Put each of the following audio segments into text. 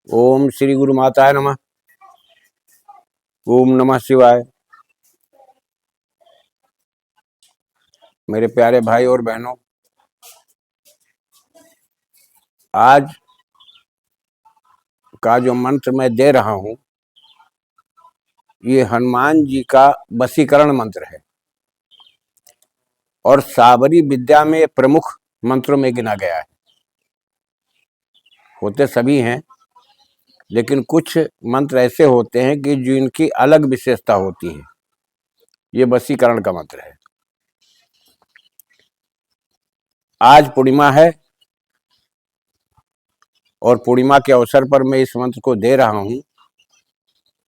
ओम श्री गुरु माताय नमः। ओम नमः शिवाय। मेरे प्यारे भाई और बहनों, आज का जो मंत्र मैं दे रहा हूं, ये हनुमान जी का वशीकरण मंत्र है और साबरी विद्या में प्रमुख मंत्रों में गिना गया है। होते सभी हैं, लेकिन कुछ मंत्र ऐसे होते हैं कि जिनकी अलग विशेषता होती है। ये वशीकरण का मंत्र है। आज पूर्णिमा है और पूर्णिमा के अवसर पर मैं इस मंत्र को दे रहा हूं।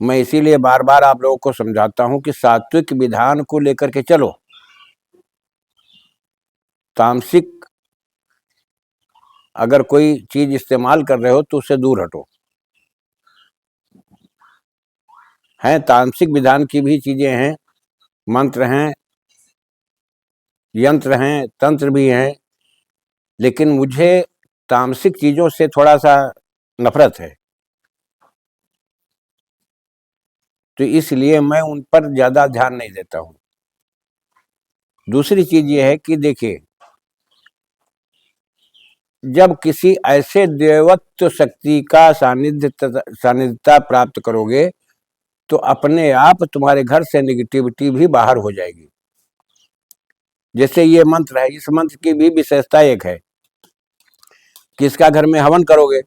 मैं इसीलिए बार बार आप लोगों को समझाता हूं कि सात्विक विधान को लेकर के चलो, तामसिक अगर कोई चीज इस्तेमाल कर रहे हो तो उससे दूर हटो। हैं तामसिक विधान की भी चीजें हैं, मंत्र हैं, यंत्र हैं, तंत्र भी हैं, लेकिन मुझे तामसिक चीजों से थोड़ा सा नफरत है, तो इसलिए मैं उन पर ज्यादा ध्यान नहीं देता हूं। दूसरी चीज ये है कि देखिए, जब किसी ऐसे देवत्व शक्ति का सानिध्यता प्राप्त करोगे तो अपने आप तुम्हारे घर से नेगेटिविटी भी बाहर हो जाएगी। जैसे ये मंत्र है, इस मंत्र की भी विशेषता एक है कि इसका घर में हवन करोगे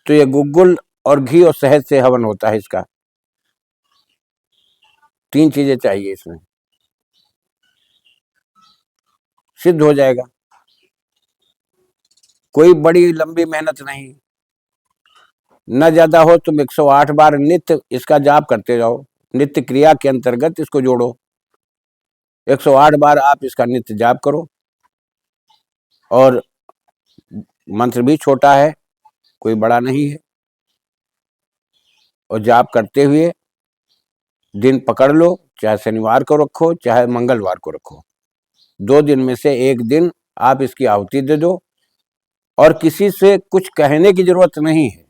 तो ये गुग्गुल और घी और शहद से हवन होता है। इसका 3 चीजें चाहिए, इसमें सिद्ध हो जाएगा। कोई बड़ी लंबी मेहनत नहीं, न ज्यादा हो। तुम 108 बार नित्य इसका जाप करते जाओ, नित्य क्रिया के अंतर्गत इसको जोड़ो। 108 बार आप इसका नित्य जाप करो और मंत्र भी छोटा है, कोई बड़ा नहीं है। और जाप करते हुए दिन पकड़ लो, चाहे शनिवार को रखो चाहे मंगलवार को रखो। 2 दिन में से एक दिन आप इसकी आहुति दे दो और किसी से कुछ कहने की जरूरत नहीं है।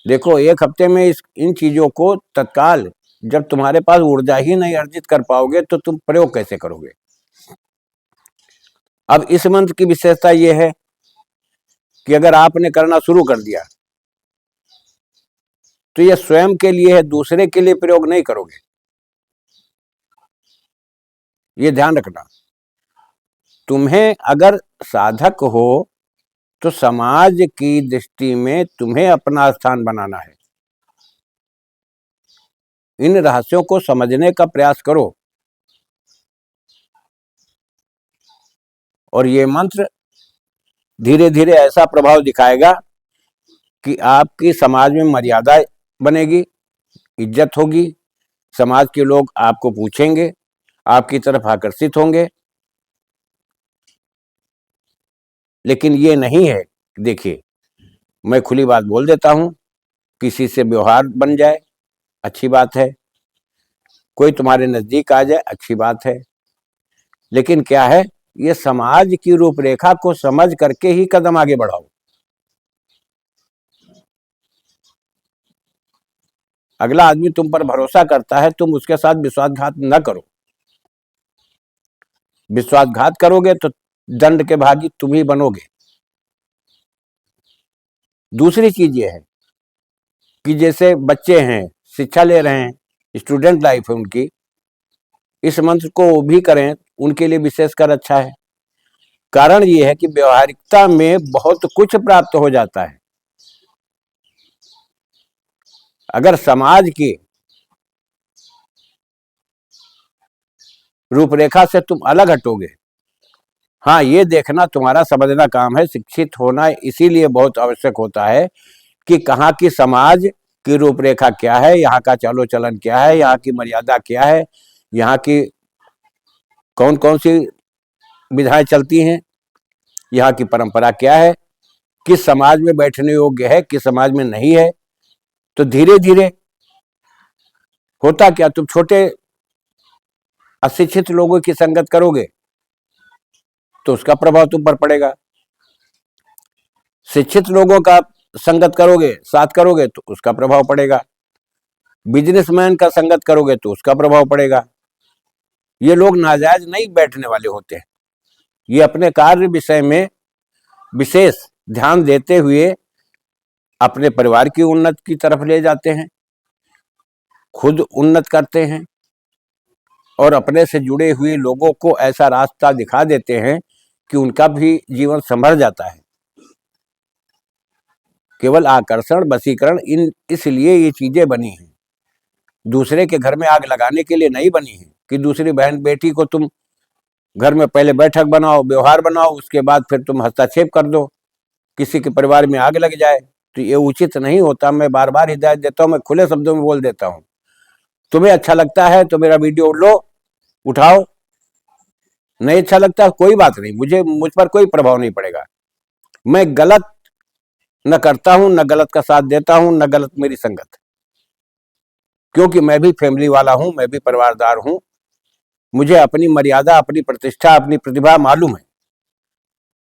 देखो, 1 हफ्ते में इन चीजों को तत्काल, जब तुम्हारे पास ऊर्जा ही नहीं अर्जित कर पाओगे तो तुम प्रयोग कैसे करोगे। अब इस मंत्र की विशेषता यह है कि अगर आपने करना शुरू कर दिया तो यह स्वयं के लिए है, दूसरे के लिए प्रयोग नहीं करोगे। ये ध्यान रखना। तुम्हें अगर साधक हो तो समाज की दृष्टि में तुम्हें अपना स्थान बनाना है। इन रहस्यों को समझने का प्रयास करो और ये मंत्र धीरे धीरे ऐसा प्रभाव दिखाएगा कि आपकी समाज में मर्यादा बनेगी, इज्जत होगी, समाज के लोग आपको पूछेंगे, आपकी तरफ आकर्षित होंगे। लेकिन ये नहीं है, देखिए मैं खुली बात बोल देता हूं, किसी से व्यवहार बन जाए अच्छी बात है, कोई तुम्हारे नजदीक आ जाए अच्छी बात है, लेकिन क्या है, ये समाज की रूपरेखा को समझ करके ही कदम आगे बढ़ाओ। अगला आदमी तुम पर भरोसा करता है, तुम उसके साथ विश्वासघात न करो। विश्वासघात करोगे तो दंड के भागी तुम ही बनोगे। दूसरी चीज ये है कि जैसे बच्चे हैं, शिक्षा ले रहे हैं, स्टूडेंट लाइफ है उनकी, इस मंत्र को वो भी करें, उनके लिए विशेषकर अच्छा है। कारण ये है कि व्यवहारिकता में बहुत कुछ प्राप्त हो जाता है। अगर समाज की रूपरेखा से तुम अलग हटोगे, हाँ ये देखना तुम्हारा समझना काम है। शिक्षित होना इसीलिए बहुत आवश्यक होता है कि कहाँ की समाज की रूपरेखा क्या है, यहाँ का चालो चलन क्या है, यहाँ की मर्यादा क्या है, यहाँ की कौन कौन सी विधाएं चलती हैं, यहाँ की परंपरा क्या है, किस समाज में बैठने योग्य है, किस समाज में नहीं है। तो धीरे धीरे होता क्या, तुम छोटे अशिक्षित लोगों की संगत करोगे तो उसका प्रभाव तुम पर पड़ेगा। शिक्षित लोगों का संगत करोगे, साथ करोगे तो उसका प्रभाव पड़ेगा, बिजनेसमैन का संगत करोगे तो उसका प्रभाव पड़ेगा। ये लोग नाजायज नहीं बैठने वाले होते हैं, ये अपने कार्य विषय में विशेष ध्यान देते हुए अपने परिवार की उन्नति की तरफ ले जाते हैं, खुद उन्नत करते हैं और अपने से जुड़े हुए लोगों को ऐसा रास्ता दिखा देते हैं कि उनका भी जीवन संभर जाता है। केवल आकर्षण, वशीकरण इन इसलिए ये चीजें बनी हैं, दूसरे के घर में आग लगाने के लिए नहीं बनी है कि दूसरी बहन बेटी को तुम घर में पहले बैठक बनाओ, व्यवहार बनाओ, उसके बाद फिर तुम हस्तक्षेप कर दो, किसी के परिवार में आग लग जाए, तो ये उचित नहीं होता। मैं बार बार हिदायत देता हूँ, मैं खुले शब्दों में बोल देता हूँ, तुम्हें अच्छा लगता है तो मेरा वीडियो लो, उठाओ, नहीं अच्छा लगता कोई बात नहीं, मुझ पर कोई प्रभाव नहीं पड़ेगा। मैं गलत न करता हूं, न गलत का साथ देता हूं, न गलत मेरी संगत, क्योंकि मैं भी फैमिली वाला हूं, मैं भी परिवारदार हूं, मुझे अपनी मर्यादा, अपनी प्रतिष्ठा, अपनी प्रतिभा मालूम है।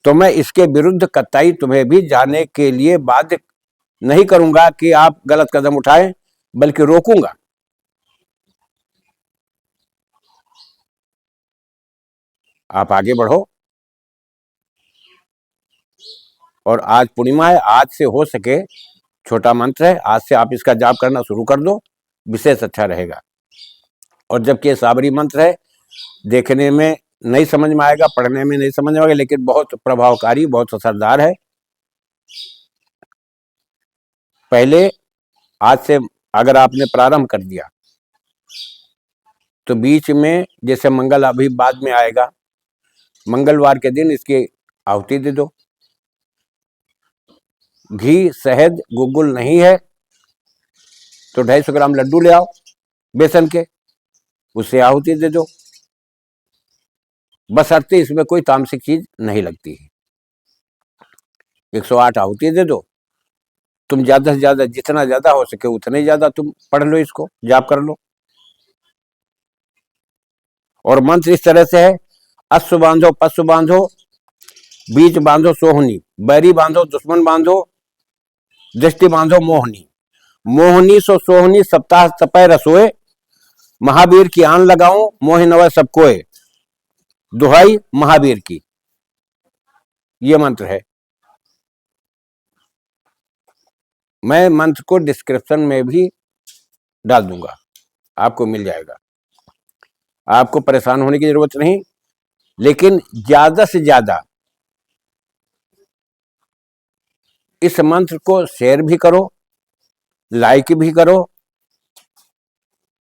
तो मैं इसके विरुद्ध कतई तुम्हें भी जाने के लिए बाध्य नहीं करूंगा कि आप गलत कदम उठाएं, बल्कि रोकूंगा। आप आगे बढ़ो। और आज पूर्णिमा है, आज से हो सके, छोटा मंत्र है, आज से आप इसका जाप करना शुरू कर दो, विशेष अच्छा रहेगा। और जबकि साबरी मंत्र है, देखने में नहीं समझ में आएगा, पढ़ने में नहीं समझ में आएगा, लेकिन बहुत प्रभावकारी, बहुत असरदार है। पहले आज से अगर आपने प्रारंभ कर दिया तो बीच में, जैसे मंगल अभी बाद में आएगा, मंगलवार के दिन इसकी आहुति दे दो। घी, शहद, गुग्गुल नहीं है तो 250 ग्राम लड्डू ले आओ बेसन के, उससे आहुति दे दो, बशर्ते इसमें कोई तामसिक चीज नहीं लगती है। 108 आहुति दे दो। तुम ज्यादा से ज्यादा, जितना ज्यादा हो सके उतने ज्यादा तुम पढ़ लो, इसको जाप कर लो। और मंत्र इस तरह से है, अश्व बांधो, पशु बांधो, बीज बांधो सोहनी, बैरी बांधो, दुश्मन बांधो, दृष्टि बांधो मोहनी, मोहनी सो सोहनी सप्ताह तपय रसोए, महावीर की आन लगाओ, मोहि नवय सब कोय, दुहाई महावीर की। ये मंत्र है। मैं मंत्र को डिस्क्रिप्शन में भी डाल दूंगा, आपको मिल जाएगा, आपको परेशान होने की जरूरत नहीं। लेकिन ज्यादा से ज्यादा इस मंत्र को शेयर भी करो, लाइक भी करो,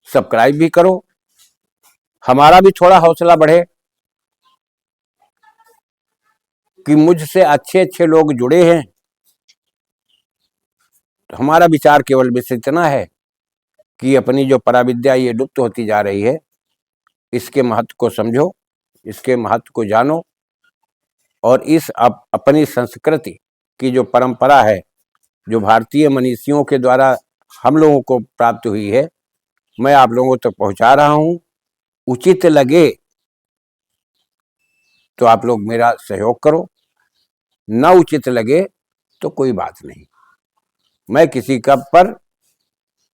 सब्सक्राइब भी करो, हमारा भी थोड़ा हौसला बढ़े कि मुझसे अच्छे अच्छे लोग जुड़े हैं। तो हमारा विचार केवल बस इतना है कि अपनी जो पराविद्या ये लुप्त होती जा रही है, इसके महत्व को समझो, इसके महत्व को जानो, और इस अपनी संस्कृति की जो परंपरा है, जो भारतीय मनीषियों के द्वारा हम लोगों को प्राप्त हुई है, मैं आप लोगों तक पहुंचा रहा हूं। उचित लगे तो आप लोग मेरा सहयोग करो, न उचित लगे तो कोई बात नहीं। मैं किसी का पर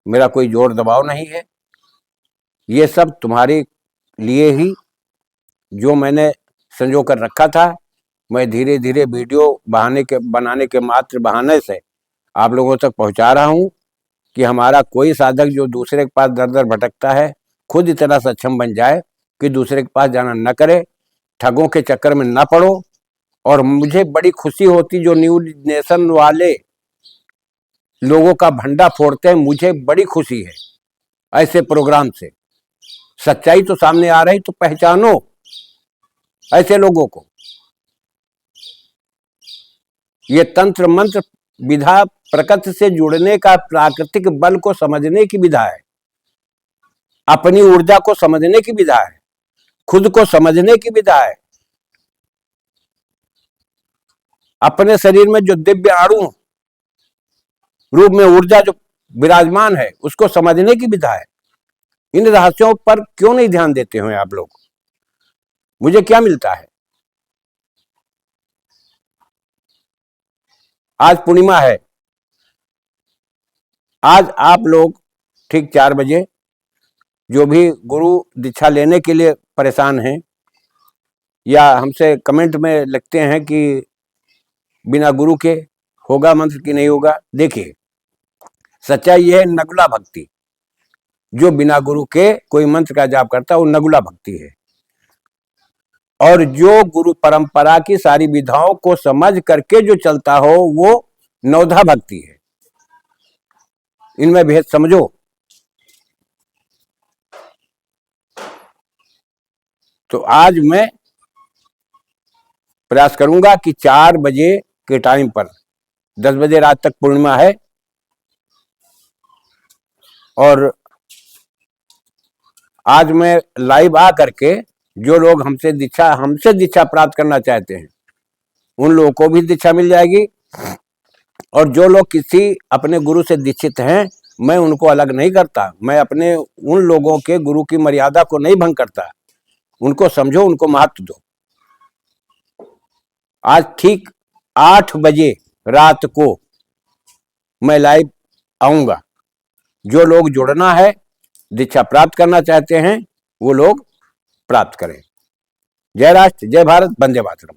मेरा कोई जोर दबाव नहीं है, ये सब तुम्हारे लिए ही जो मैंने संजो कर रखा था। मैं धीरे धीरे वीडियो बनाने के मात्र बहाने से आप लोगों तक पहुंचा रहा हूं कि हमारा कोई साधक जो दूसरे के पास दर दर भटकता है, खुद इतना सक्षम बन जाए कि दूसरे के पास जाना न करे, ठगों के चक्कर में न पड़ो। और मुझे बड़ी खुशी होती जो न्यू नेशन वाले लोगों का भंडा फोड़ते हैं, मुझे बड़ी खुशी है ऐसे प्रोग्राम से। सच्चाई तो सामने आ रही, तो पहचानो ऐसे लोगों को। ये तंत्र मंत्र विधा प्रकृति से जुड़ने का, प्राकृतिक बल को समझने की विधा है, अपनी ऊर्जा को समझने की विधा है, खुद को समझने की विधा है, अपने शरीर में जो दिव्य अणु रूप में ऊर्जा जो विराजमान है उसको समझने की विधा है। इन रहस्यों पर क्यों नहीं ध्यान देते हो आप लोग? मुझे क्या मिलता है? आज पूर्णिमा है। आज आप लोग ठीक 4 बजे जो भी गुरु दीक्षा लेने के लिए परेशान हैं या हमसे कमेंट में लिखते हैं कि बिना गुरु के होगा मंत्र कि नहीं होगा, देखिए सच्चाई यह है, नगुला भक्ति। जो बिना गुरु के कोई मंत्र का जाप करता है वो नगुला भक्ति है। और जो गुरु परंपरा की सारी विधाओं को समझ करके जो चलता हो वो नवधा भक्ति है। इनमें भेद समझो। तो आज मैं प्रयास करूंगा कि 4 बजे के टाइम पर 10 बजे रात तक पूर्णिमा है, और आज मैं लाइव आ करके जो लोग हमसे दीक्षा प्राप्त करना चाहते हैं उन लोगों को भी दीक्षा मिल जाएगी, और जो लोग किसी अपने गुरु से दीक्षित हैं मैं उनको अलग नहीं करता। मैं अपने उन लोगों के गुरु की मर्यादा को नहीं भंग करता। उनको समझो, उनको महत्व दो। आज ठीक 8 बजे रात को मैं लाइव आऊंगा। जो लोग जुड़ना है, दीक्षा प्राप्त करना चाहते हैं वो लोग प्राप्त करें। जय राष्ट्र, जय भारत, वंदे मातरम।